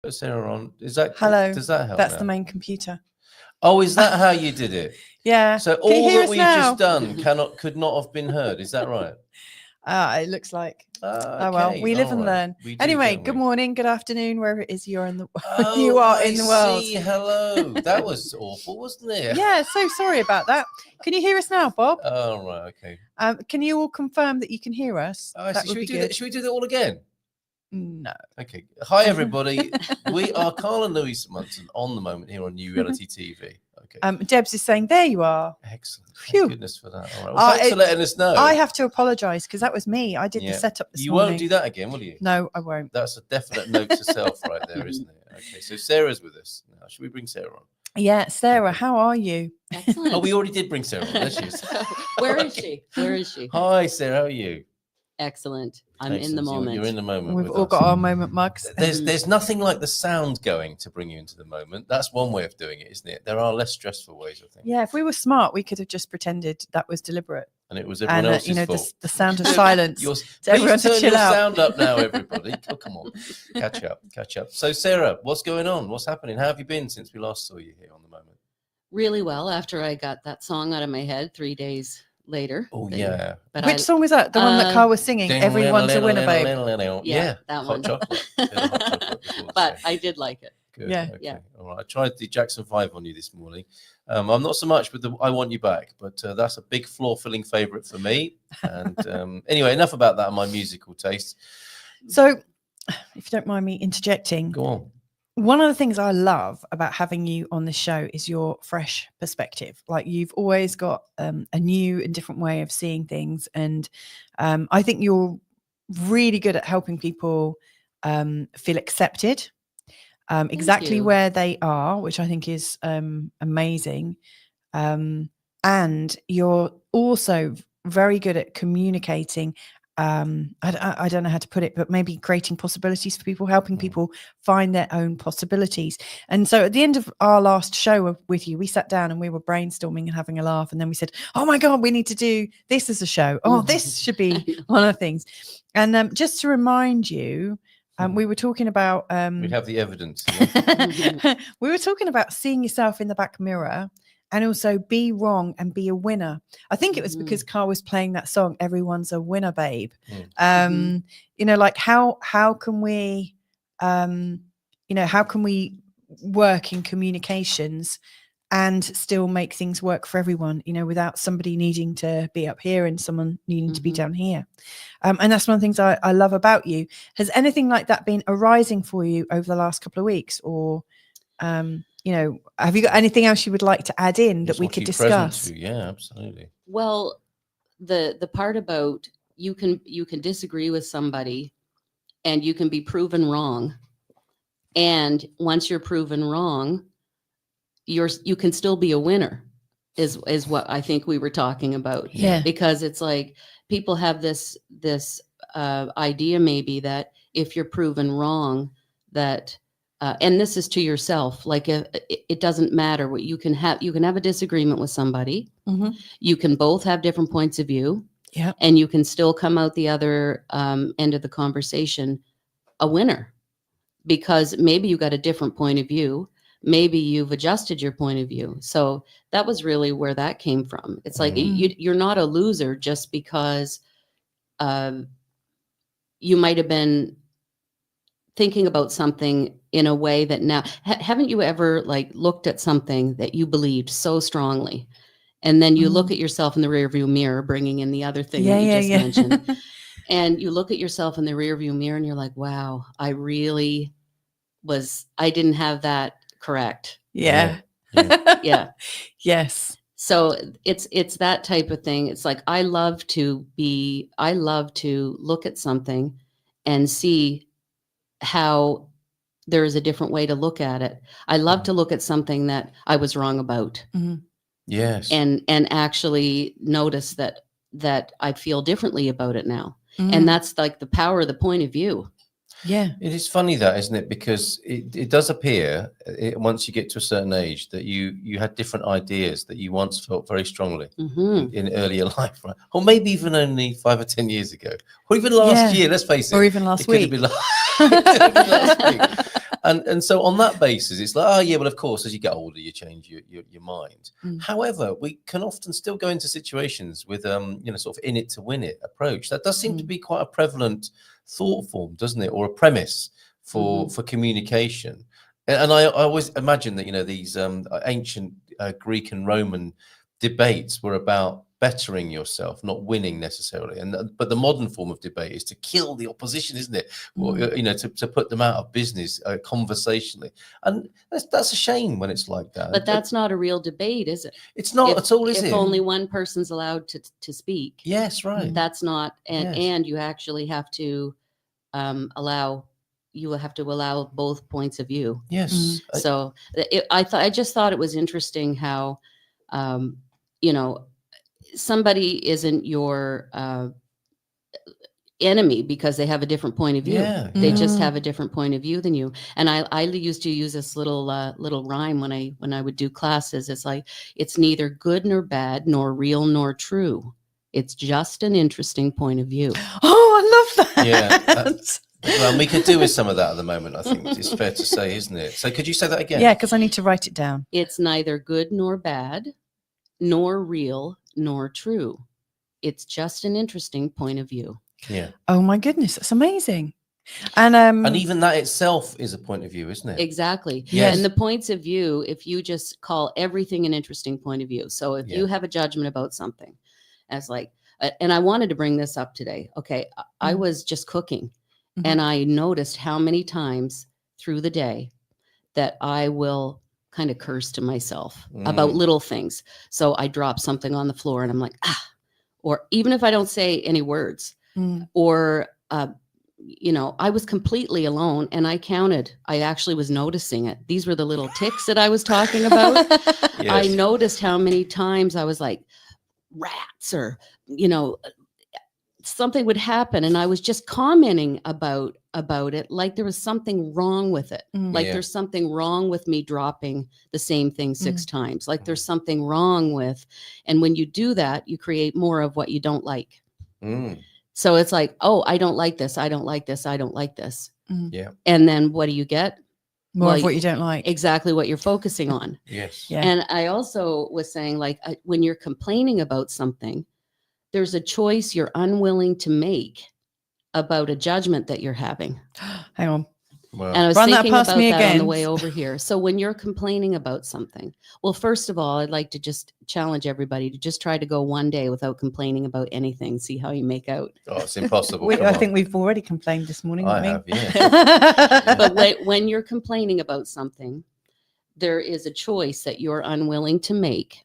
Put Sarah on. Is that hello? Does that help? That's now? the main computer. Oh, is that how you did it? Yeah. So Can you all hear that us we've now? just done could not have been heard. Is that right? It looks like. Okay. Oh well, we live and learn. We do, Anyway, don't good we? morning, good afternoon, wherever it is you're in the Oh, you are I in the world. see. Hello. That was awful, wasn't it? Yeah, so sorry about that. Can you hear us now, Bob? Oh, right. Okay. Can you all confirm that you can hear us? Oh, That so would should we be do good. that? Should we do that all again? No. Okay. Hi, everybody. We are Carl and Louisa Munson on the moment here on New Reality TV. Okay. Debs is saying there you are. Excellent. Thank Phew. goodness for that. All right. Well, thanks for letting us know. I have to apologise because that was me. I did the setup this morning. You won't do that again, will you? No, I won't. That's a definite note to self right there, isn't it? Okay. So Sarah's with us now. Should we bring Sarah on? Yeah, Sarah, how are you? Excellent. Oh, we already did bring Sarah on. There she is. Where is she? Where is she? Hi, Sarah. How are you? Excellent. I'm Excellent. in the moment. You're in the moment. We've with all us. got our moment mugs. There's nothing like the sound going to bring you into the moment. That's one way of doing it, isn't it? There are less stressful ways, I think. Yeah, if we were smart, we could have just pretended that was deliberate. And it was everyone else's fault. The sound of silence. Please everyone to turn chill your out. sound up now, everybody. Oh, come on. Catch up. So, Sarah, what's going on? What's happening? How have you been since we last saw you here on the moment? Really well after I got that song out of my head 3 days later. Oh, yeah. But Which song was that? The one that Carl was singing? Everyone's a winner, babe. Yeah, that hot one. chocolate. Yeah, hot chocolate before the But show. I did like it. Good. Yeah. Okay. Yeah. All right. I tried the Jackson 5 on you this morning. I'm not so much with the I Want You Back, but that's a big floor-filling favorite for me. And anyway, enough about that and my musical taste. So, if you don't mind me interjecting, Go on. one of the things I love about having you on this show is your fresh perspective. Like you've always got a new and different way of seeing things. And I think you're really good at helping people feel accepted exactly you. where they are, which I think is amazing. And you're also very good at communicating. I don't know how to put it, but maybe creating possibilities for people, helping people find their own possibilities. And so at the end of our last show with you, we sat down and we were brainstorming and having a laugh. And then we said, oh my God, we need to do this as a show. Oh, this should be one of the things. And just to remind you, we were talking about... we have the evidence. We were talking about seeing yourself in the back mirror and also be wrong and be a winner. I think it was because Carl was playing that song, Everyone's a Winner, Babe. You know, like how can we, how can we work in communications and still make things work for everyone, without somebody needing to be up here and someone needing to be down here. And that's one of the things I love about you. Has anything like that been arising for you over the last couple of weeks? Or, have you got anything else you would like to add in that we could discuss? Yeah, absolutely. Well, the part about you can disagree with somebody and you can be proven wrong. And once you're proven wrong, you can still be a winner is what I think we were talking about. Yeah. Because it's like people have this idea maybe that if you're proven wrong, that and this is to yourself, like it doesn't matter what you can have a disagreement with somebody. You can both have different points of view. Yeah. And you can still come out the other end of the conversation a winner, because maybe you got a different point of view. Maybe you've adjusted your point of view. So that was really where that came from. It's like you're not a loser just because you might have been thinking about something in a way that now haven't you ever like looked at something that you believed so strongly, and then you look at yourself in the rearview mirror, bringing in the other thing that you just mentioned, and you look at yourself in the rearview mirror and you're like, wow, I didn't have that correct. Yeah. Yeah. Yes. So it's that type of thing. It's like I love to look at something and see how there is a different way to look at it. I love to look at something that I was wrong about. Yes. And actually notice that I feel differently about it now. And that's like the power of the point of view. Yeah. It is funny that, isn't it? Because it does appear once you get to a certain age that you had different ideas that you once felt very strongly in earlier life, right? Or maybe even only 5 or 10 years ago, or even last year, let's face it. Or even last week. Could have been last week. And so on that basis, it's like, oh yeah, well of course, as you get older, you change your mind. However, we can often still go into situations with sort of in it to win it approach. That does seem to be quite a prevalent thought form, doesn't it, or a premise for communication. And I always imagine that these ancient Greek and Roman debates were about bettering yourself, not winning necessarily. But the modern form of debate is to kill the opposition, isn't it? Or to put them out of business conversationally. And that's a shame when it's like that. But that's not a real debate, is it? It's not at all, is it? If only one person's allowed to speak. Yes, right. That's not, and you actually have to allow both points of view. Yes. So I just thought it was interesting how, somebody isn't your enemy because they have a different point of view. Yeah. They just have a different point of view than you. And I used to use this little rhyme when I would do classes. It's like, it's neither good nor bad, nor real nor true. It's just an interesting point of view. Oh, I love that. Yeah. Well, we could do with some of that at the moment, I think it's fair to say, isn't it? So could you say that again? Yeah, because I need to write it down. It's neither good nor bad, nor real nor true. It's just an interesting point of view. Yeah. Oh my goodness, that's amazing. And even that itself is a point of view, isn't it? Exactly. Yes. And the points of view, if you just call everything an interesting point of view. So if you have a judgment about something, as like, and I wanted to bring this up today. Okay. I was just cooking. And I noticed how many times through the day that I will kind of curse to myself about little things. So I drop something on the floor and I'm like, or even if I don't say any words or, I was completely alone and I counted. I actually was noticing it. These were the little tics that I was talking about. Yes. I noticed how many times I was like, rats or, something would happen and I was just commenting about it like there was something wrong with it. Like there's something wrong with me dropping the same thing 6 times. Like there's something wrong with, and when you do that, you create more of what you don't like. So it's like, oh, I don't like this. I don't like this. I don't like this. Yeah. And then what do you get? More of what you don't like. Exactly what you're focusing on. Yes. Yeah. And I also was saying, like, when you're complaining about something, there's a choice you're unwilling to make about a judgment that you're having. Hang on. Wow. And I was Run that thinking past about me that on again. the way over here. So when you're complaining about something, well, first of all, I'd like to just challenge everybody to just try to go one day without complaining about anything. See how you make out. Oh, it's impossible. I think we've already complained this morning. I haven't have, we? yeah. But when you're complaining about something, there is a choice that you're unwilling to make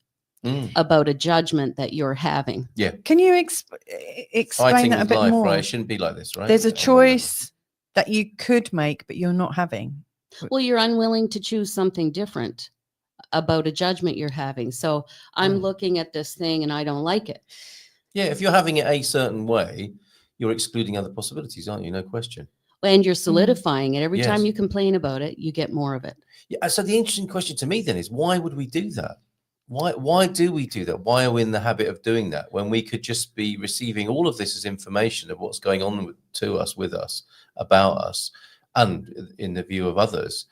about a judgment that you're having. Yeah. Can you explain Fighting that a with bit life, more? right? It shouldn't be like this, right? There's a choice that you could make, but you're not having. Well, you're unwilling to choose something different about a judgment you're having. So I'm looking at this thing and I don't like it. Yeah, if you're having it a certain way, you're excluding other possibilities, aren't you? No question. And you're solidifying it. Every Yes. time you complain about it, you get more of it. Yeah. So the interesting question to me then is, why would we do that? Why do we do that? Why are we in the habit of doing that when we could just be receiving all of this as information of what's going on to us, with us, about us, and in the view of others?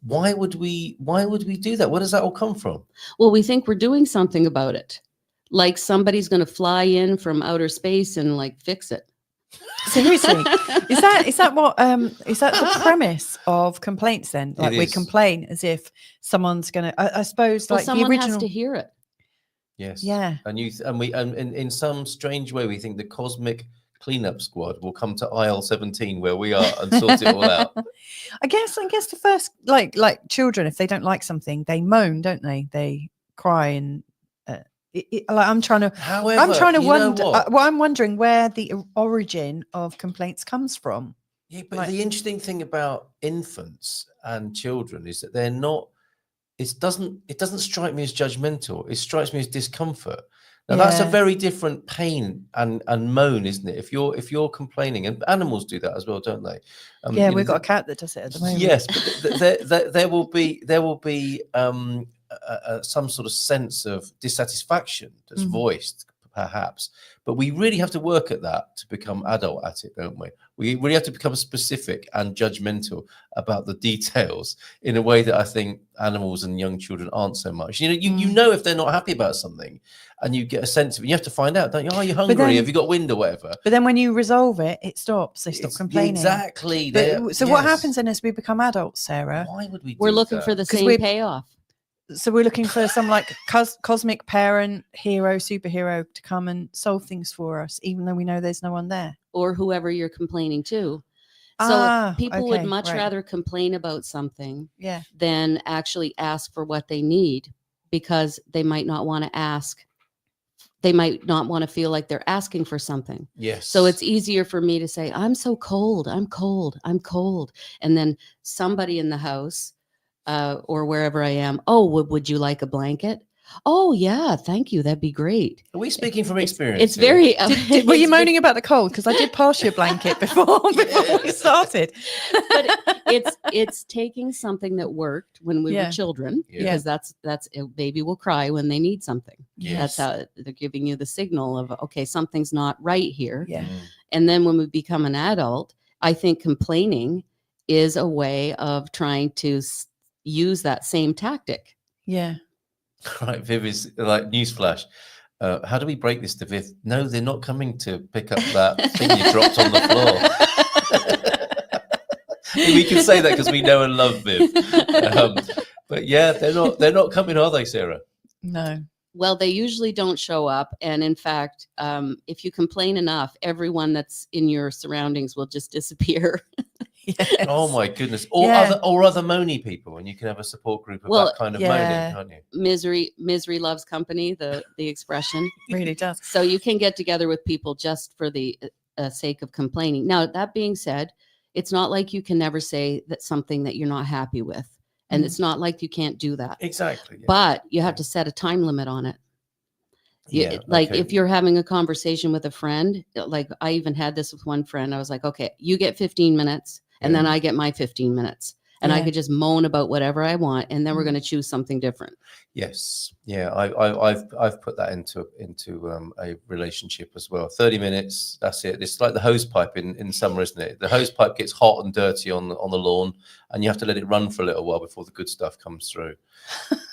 Why would we do that? Where does that all come from? Well, we think we're doing something about it. Like somebody's going to fly in from outer space and like fix it. Seriously, is that the premise of complaints then? Like we complain as if someone's gonna. I suppose like someone the original has to hear it. Yes. Yeah. And in some strange way, we think the cosmic cleanup squad will come to aisle 17 where we are and sort it all out. I guess the first like children, if they don't like something, they moan, don't they? They cry and. I'm trying to wonder. I'm wondering where the origin of complaints comes from. Yeah, but the interesting thing about infants and children is that they're not. It doesn't strike me as judgmental. It strikes me as discomfort. Now that's a very different pain and moan, isn't it? If you're complaining, and animals do that as well, don't they? We've got a cat that does it at the moment. Yes, but there will be some sort of sense of dissatisfaction that's voiced, perhaps. But we really have to work at that to become adult at it, don't we? We really have to become specific and judgmental about the details in a way that I think animals and young children aren't so much. You know if they're not happy about something, and you get a sense of it. You have to find out, don't you? Are you hungry? Have you got wind or whatever? But then when you resolve it, it stops. They stop complaining. Exactly. So what happens then as we become adults, Sarah? Why would we? We're looking for the same payoff. So we're looking for some like cosmic parent, hero, superhero to come and solve things for us, even though we know there's no one there. Or whoever you're complaining to. So people would much rather complain about something than actually ask for what they need, because they might not want to ask. They might not want to feel like they're asking for something. Yes. So it's easier for me to say, I'm so cold. I'm cold. I'm cold. And then somebody in the house or wherever I am, oh, would you like a blanket? Oh, yeah, thank you. That'd be great. Are we speaking from experience? It's very... were you moaning about the cold? Because I did pass you a blanket before we started. But it's taking something that worked when we were children, because that's a baby will cry when they need something. Yes. That's how they're giving you the signal of, okay, something's not right here. Yeah. And then when we become an adult, I think complaining is a way of trying to use that same tactic. Yeah. Right, Viv is like, newsflash. How do we break this to Viv? No, they're not coming to pick up that thing you dropped on the floor. We can say that because we know and love Viv. But yeah, they're not coming, are they, Sarah? No. Well, they usually don't show up. And in fact, if you complain enough, everyone that's in your surroundings will just disappear. Yes. Oh my goodness. Or other moany people, and you can have a support group of that kind of moaning, can't you? Misery loves company, the expression. Really does. So you can get together with people just for the sake of complaining. Now, that being said, it's not like you can never say that something that you're not happy with. And it's not like you can't do that. Exactly. Yeah. But you have to set a time limit on it. If you're having a conversation with a friend, like I even had this with one friend, I was like, okay, you get 15 minutes. And then I get my 15 minutes, and I could just moan about whatever I want, and then we're going to choose something different. Yes, yeah, I've put that into a relationship as well. 30 minutes, that's it. It's like the hose pipe in summer, isn't it? The hose pipe gets hot and dirty on the lawn, and you have to let it run for a little while before the good stuff comes through.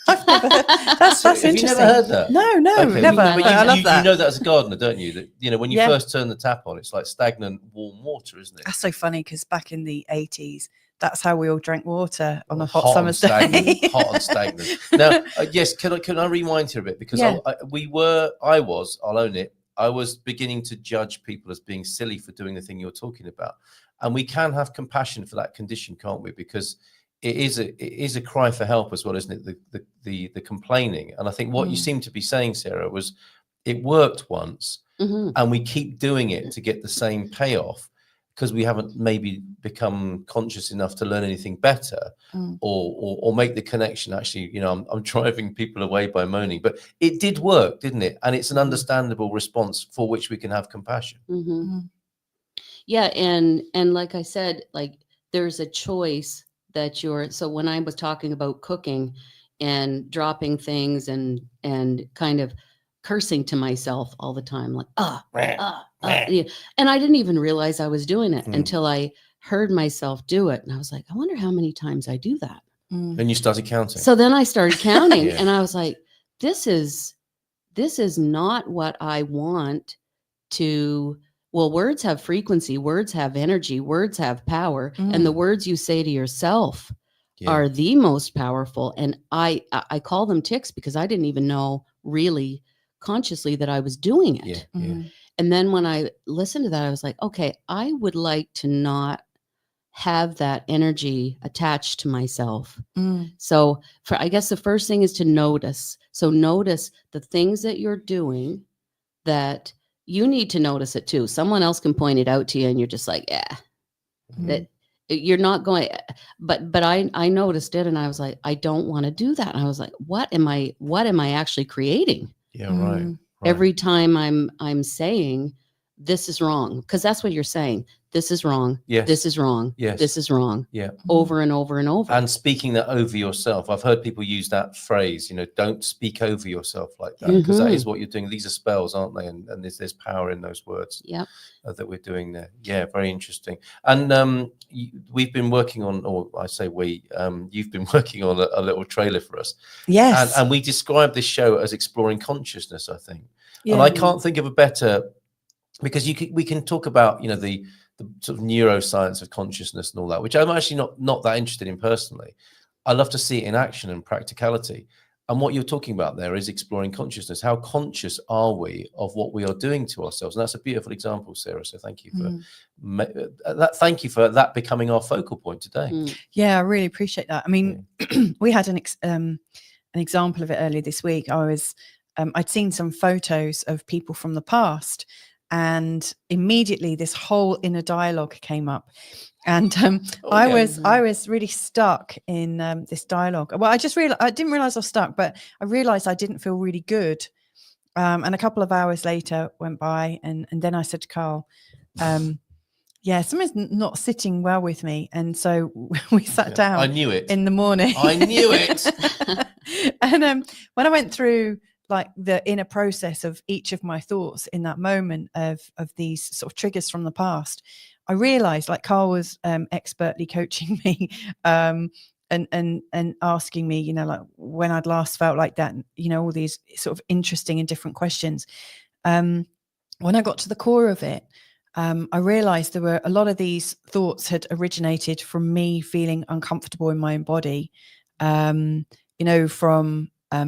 That's interesting. You never heard that? No, okay, never. I love that. You know that as a gardener, don't you? That when you first turn the tap on, it's like stagnant warm water, isn't it? That's so funny, because back in the 80s, that's how we all drank water on a hot summer's day. Hot and stagnant. Now, yes, can I rewind here a bit, because I'll own it. I was beginning to judge people as being silly for doing the thing you're talking about, and we can have compassion for that condition, can't we? Because it is a cry for help as well, isn't it? The complaining. And I think what you seem to be saying, Sarah, was it worked once, and we keep doing it to get the same payoff, because we haven't maybe become conscious enough to learn anything better, or make the connection. Actually, I'm driving people away by moaning, but it did work, didn't it? And it's an understandable response for which we can have compassion. Yeah, and like I said, like there's a choice that so when I was talking about cooking and dropping things and kind of cursing to myself all the time, like, yeah. And I didn't even realize I was doing it until I heard myself do it. And I was like, I wonder how many times I do that. And you started counting. So then I started counting and I was like, this is not what I want to. Well, words have frequency, words have energy, words have power, and the words you say to yourself are the most powerful. And I call them tics because I didn't even know really consciously that I was doing it. And then when I listened to that, I was like, okay, I would like to not have that energy attached to myself. So I guess the first thing is to notice. So notice the things that you're doing that you need to notice it too. Someone else can point it out to you and you're just like, that you're not going, but I noticed it and I was like, I don't want to do that. And I was like, what am I actually creating? Yeah, right. Every time I'm saying this is wrong, because that's what you're saying. this is wrong. Yes. This is wrong. Yes. This is wrong. Yeah. Over and over and over. And speaking that over yourself. I've heard people use that phrase, don't speak over yourself like that, because that is what you're doing. These are spells, aren't they? And there's power in those words that we're doing there. Yeah, very interesting. And we've been working on, or I say you've been working on a little trailer for us. Yes. And we describe this show as exploring consciousness, I think. And I can't think of a better, because we can talk about, the sort of neuroscience of consciousness and all that, which I'm actually not that interested in personally. I love to see it in action and practicality. And what you're talking about there is exploring consciousness. How conscious are we of what we are doing to ourselves? And that's a beautiful example, Sarah. So thank you for that. Thank you for that becoming our focal point today. Yeah, I really appreciate that. I mean, we had an example of it earlier this week. I'd seen some photos of people from the past, and immediately this whole inner dialogue came up. And I was really stuck in this dialogue. Well, I didn't realize I was stuck, but I realized I didn't feel really good. And a couple of hours later went by, and then I said to Carl, something's not sitting well with me. And so we sat down. I knew it. In the morning. I knew it. And when I went through like the inner process of each of my thoughts in that moment of these sort of triggers from the past, I realized, like, Carl was expertly coaching me and asking me, like when I'd last felt like that, all these sort of interesting and different questions. When I got to the core of it, I realized there were a lot of these thoughts had originated from me feeling uncomfortable in my own body, from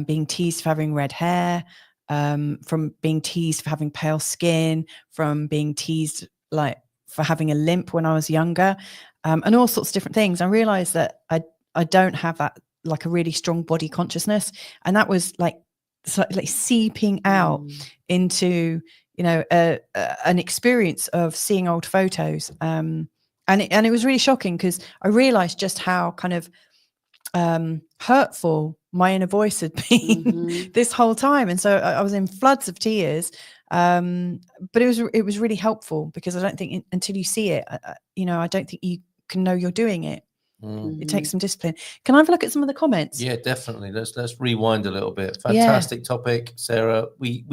being teased for having red hair, from being teased for having pale skin, from being teased for having a limp when I was younger, and all sorts of different things. I realized that I don't have that, like, a really strong body consciousness, and that was like seeping out into an experience of seeing old photos, and it was really shocking, because I realized just how kind of hurtful my inner voice had been this whole time. And so I was in floods of tears, but it was really helpful, because I don't think until you see it, I don't think you can know you're doing it. It takes some discipline. Can I have a look at some of the comments? Yeah, definitely. Let's rewind a little bit. Fantastic topic, Sarah. We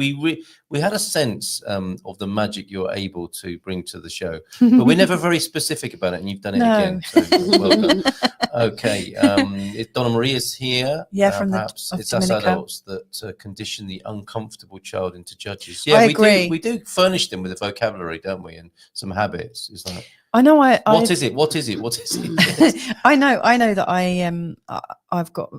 had a sense of the magic you're able to bring to the show, but we're never very specific about it, and you've done it again. So well done. Okay, Donna Marie is here. From perhaps it's us adults that condition the uncomfortable child into judges. Yeah, I agree. We do furnish them with a vocabulary, don't we, and some habits. Is that? I know. What is it? I know that I've got,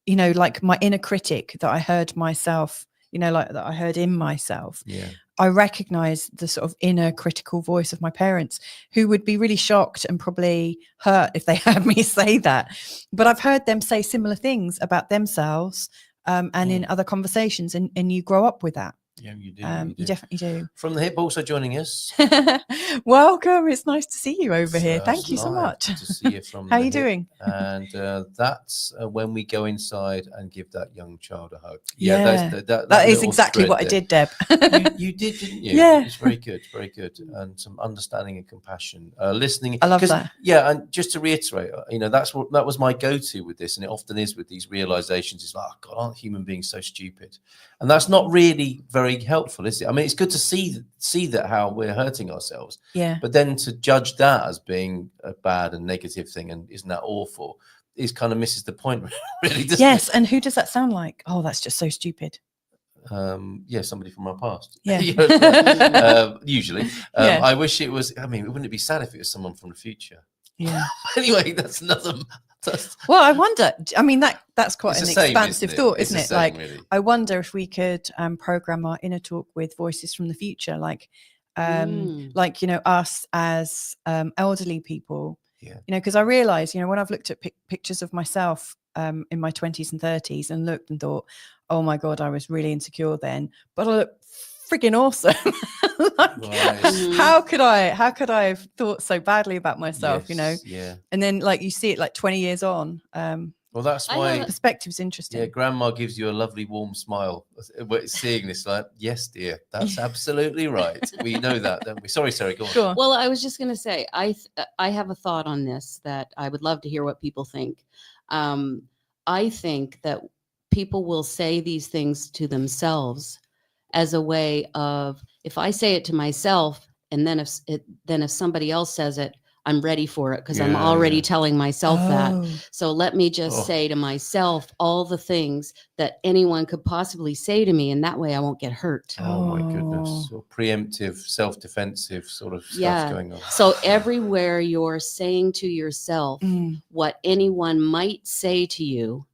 like my inner critic that I heard myself, like that I heard in myself. Yeah. I recognize the sort of inner critical voice of my parents, who would be really shocked and probably hurt if they heard me say that. But I've heard them say similar things about themselves, and in other conversations, and you grow up with that. Yeah, you do. You definitely do. From the Hip also joining us. Welcome. It's nice to see you over here. Thank you so much. Good to see you from How are you doing? And that's when we go inside and give that young child a hug. Yeah, that is exactly what I did, Deb. you did, didn't you? Yeah. It's very good, very good. And some understanding and compassion, listening. I love that. Yeah, and just to reiterate, that was my go-to with this, and it often is with these realizations. It's like, oh God, aren't human beings so stupid? And that's not really very helpful, is it? I mean, it's good to see that how we're hurting ourselves. Yeah. But then to judge that as being a bad and negative thing, and isn't that awful, is kind of misses the point, really. Yes. And who does that sound like? Oh, that's just so stupid. Somebody from our past. Yeah. Usually. Yeah. I wish it was. I mean, wouldn't it be sad if it was someone from the future? Yeah. Anyway, that's another. Well, I wonder. I mean, that's quite an expansive thought, isn't it? Like, really. I wonder if we could program our inner talk with voices from the future, like us as elderly people. Yeah. Because I realize, when I've looked at pictures of myself in my 20s and 30s and looked and thought, oh my God, I was really insecure then, but I look freaking awesome. How could I have thought so badly about myself? Yes, yeah. And then, like, you see it like 20 years on, Well, that's I why. have Perspective's interesting. Yeah, grandma gives you a lovely warm smile. Seeing this, like, yes, dear, that's absolutely right. We know that, don't we? Sorry, Sarah, go on. Go on. Well, I was just going to say, I have a thought on this that I would love to hear what people think. I think that people will say these things to themselves as a way of, if I say it to myself, and then if somebody else says it, I'm ready for it because I'm already telling myself that. So let me just say to myself all the things that anyone could possibly say to me, and that way I won't get hurt. Oh my goodness. So preemptive, self-defensive sort of stuff Yeah. going on. So everywhere you're saying to yourself what anyone might say to you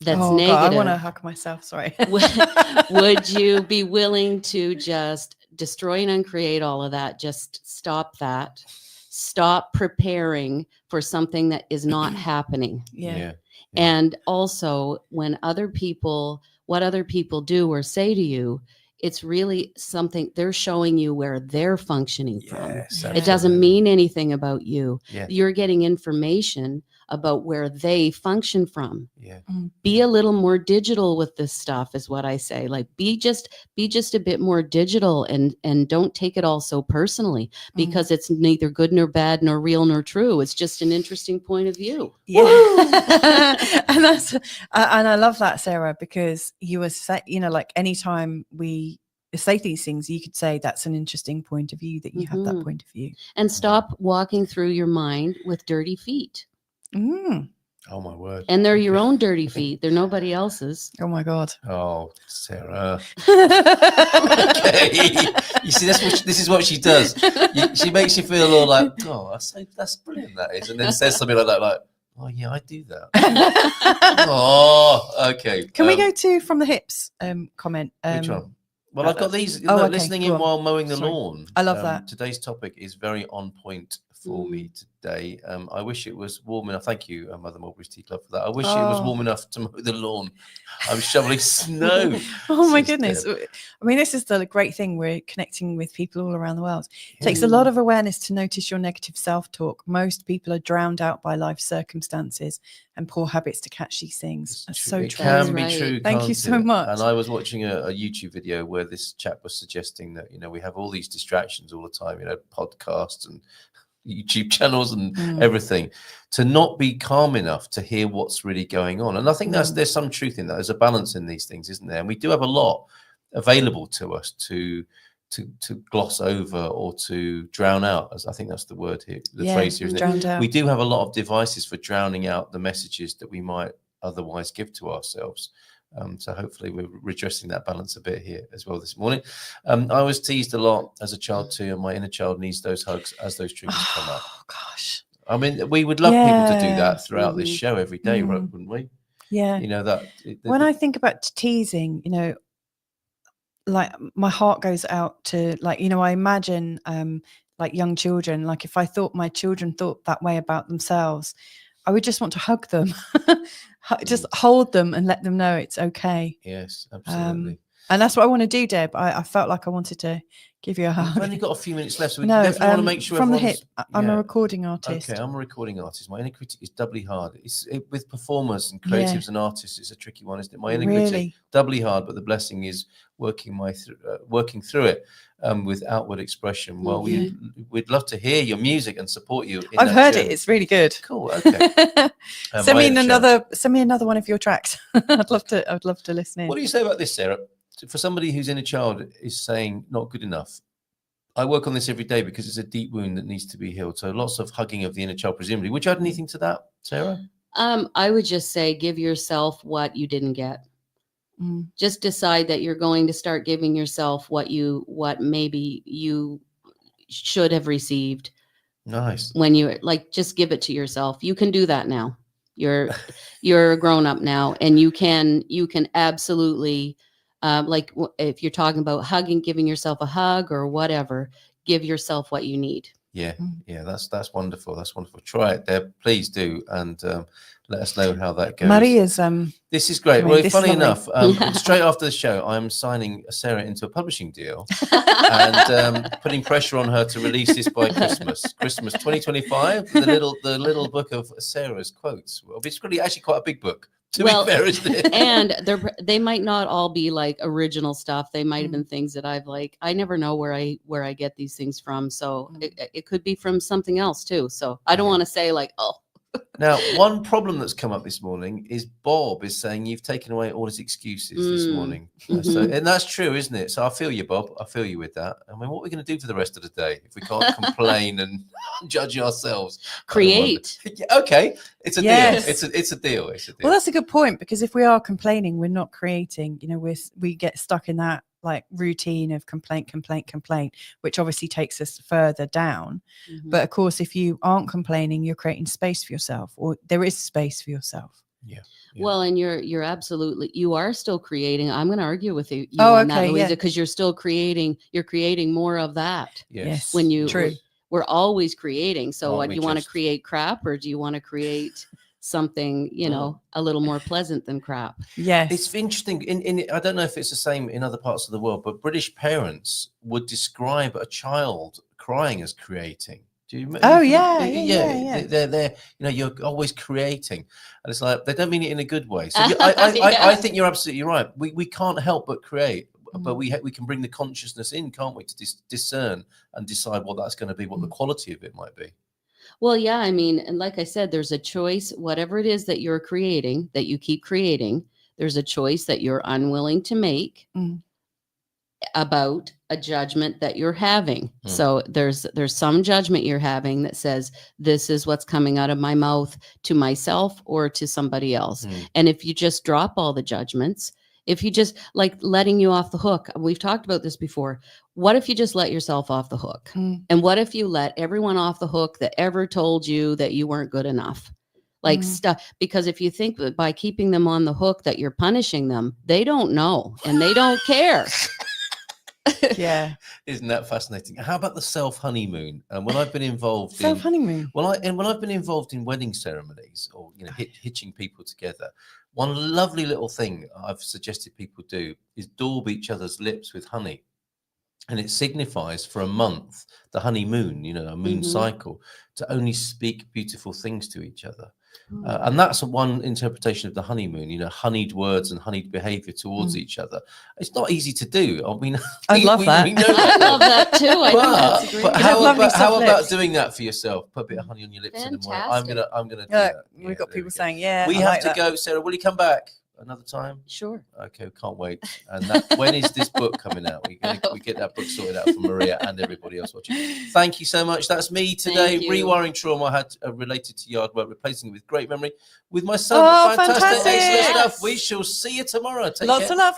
that's negative. God, I want to hug myself. Sorry. Would you be willing to just destroy and uncreate all of that? Just stop that. Stop preparing for something that is not happening. Yeah. And also, when what other people do or say to you, it's really something they're showing you where they're functioning from. Yes, it doesn't mean anything about you. Yeah. You're getting information about where they function from. Yeah. Be a little more digital with this stuff is what I say. Like be just a bit more digital and don't take it all so personally, because it's neither good nor bad nor real nor true. It's just an interesting point of view. Yeah. And that's and I love that, Sarah, because you were like anytime we say these things, you could say that's an interesting point of view, that you have that point of view. And stop walking through your mind with dirty feet. Oh my word. And they're your own dirty feet. They're nobody else's. Oh my God. Oh, Sarah. Okay. You see, this is what she does. She makes you feel all like, oh, that's brilliant, that is. And then says something like that, like, oh yeah, I do that. Oh, okay. Can we go to From the Hips comment? Which one? Well, I've got these okay, listening in while mowing the lawn. I love that. Today's topic is very on point for me today. I wish it was warm enough. Thank you, Mother Mulberry's Tea Club, for that. I wish it was warm enough to mow the lawn. I'm shoveling snow. Oh my goodness. I mean, this is the great thing. We're connecting with people all around the world. It takes a lot of awareness to notice your negative self-talk. Most people are drowned out by life circumstances and poor habits to catch these things. That's so true. It can be true. Thank you so much. And I was watching a YouTube video where this chap was suggesting that, we have all these distractions all the time, podcasts and YouTube channels and everything, to not be calm enough to hear what's really going on. And I think there's some truth in that. There's a balance in these things, isn't there? And we do have a lot available to us to gloss over or to drown out, as I think that's the word here, the phrase here, isn't it? We do have a lot of devices for drowning out the messages that we might otherwise give to ourselves. So hopefully we're redressing that balance a bit here as well this morning. I was teased a lot as a child too, and my inner child needs those hugs as those triggers come up. Oh gosh. I mean, we would love people to do that throughout this show every day, wouldn't we? Yeah. When I think about teasing, like my heart goes out to, like, I imagine like young children, like if I thought my children thought that way about themselves, I would just want to hug them, just hold them and let them know it's okay. Yes, absolutely. And that's what I want to do, Deb. I felt like I wanted to give you a hug. We've only got a few minutes left, so we definitely want to make sure From the Hip. I'm a recording artist. Okay, I'm a recording artist. My inner critic is doubly hard. With performers and creatives and artists, it's a tricky one, isn't it? My inner critic, doubly hard, but the blessing is working through it with outward expression. Well, we'd love to hear your music and support you. I've heard it. It's really good. Cool. Okay. Send me another one of your tracks. I'd love to listen in. What do you say about this, Sarah? For somebody whose inner child is saying not good enough, I work on this every day because it's a deep wound that needs to be healed. So lots of hugging of the inner child, presumably. Would you add anything to that, Sarah? I would just say give yourself what you didn't get. Just decide that you're going to start giving yourself what maybe you should have received. Nice. When you're just give it to yourself. You can do that now. You're a grown up now, and you can absolutely. If you're talking about hugging, giving yourself a hug or whatever, give yourself what you need. Yeah, yeah, that's wonderful. That's wonderful. Try it, Deb. Please do, and let us know how that goes. Maria's This is great. I mean, Well, this funny is lovely. enough, straight after the show, I'm signing Sarah into a publishing deal and putting pressure on her to release this by Christmas 2025. The little book of Sarah's quotes. Well, it's really actually quite a big book. To be fair, isn't it? And they might not all be like original stuff. They might have been things that I've like. I never know where I get these things from. So it could be from something else too. So I don't want to say like, oh. Now, one problem that's come up this morning is Bob is saying you've taken away all his excuses this morning. So, and that's true, isn't it? So I feel you, Bob. I feel you with that. I mean, what are we going to do for the rest of the day if we can't complain and judge ourselves? Create. Okay, it's a Yes. deal. It's a deal. It's a deal. Well, that's a good point, because if we are complaining, we're not creating. You know, we get stuck in that like routine of complaint, which obviously takes us further down. But of course, if you aren't complaining, you're creating space for yourself, or there is space for yourself. Yeah. Well, and you're absolutely, you are still creating. I'm going to argue with you on that, Louisa, because you're still creating. You're creating more of that. Yes. When you True. We're always creating. So what, do you want to just create crap, or do you want to create something, you know, a little more pleasant than crap? Yes. It's interesting. In I don't know if it's the same in other parts of the world, but British parents would describe a child crying as creating. Do you? Oh, yeah. They're you know, you're always creating, and it's like they don't mean it in a good way. So I think you're absolutely right. We can't help but create, but we can bring the consciousness in, can't we, to discern and decide what that's going to be, what the quality of it might be. Well, yeah, I mean, and like I said, there's a choice, whatever it is that you're creating, that you keep creating, there's a choice that you're unwilling to make about a judgment that you're having. So there's some judgment you're having that says, this is what's coming out of my mouth to myself or to somebody else. And if you just drop all the judgments, if you just like letting you off the hook, we've talked about this before. What if you just let yourself off the hook? And what if you let everyone off the hook that ever told you that you weren't good enough? Like stuff, because if you think that by keeping them on the hook that you're punishing them, they don't know and they don't care. Yeah. Isn't that fascinating? How about the self-honeymoon? And when I've been involved Self-honeymoon. when I've been involved in wedding ceremonies, or you know, hitching people together, one lovely little thing I've suggested people do is daub each other's lips with honey. And it signifies for a month, the honeymoon, you know, a moon cycle, to only speak beautiful things to each other. And that's one interpretation of the honeymoon, you know, honeyed words and honeyed behavior towards each other. It's not easy to do. I mean, I love that. We know I love that too. I think that's a great. but how about doing that for yourself? Put a bit of honey on your lips in the morning. I'm gonna do that. We've got people saying, yeah. We I have like to that. go. Sarah, will you come back another time? Sure. Okay, can't wait. And when is this book coming out? We get that book sorted out for Maria and everybody else watching. Thank you so much. That's me today. Rewiring trauma I had related to yard work, replacing it with great memory with my son. Oh, Fantastic. fantastic. Excellent Yes. stuff. We shall see you tomorrow. Take Lots care. of love.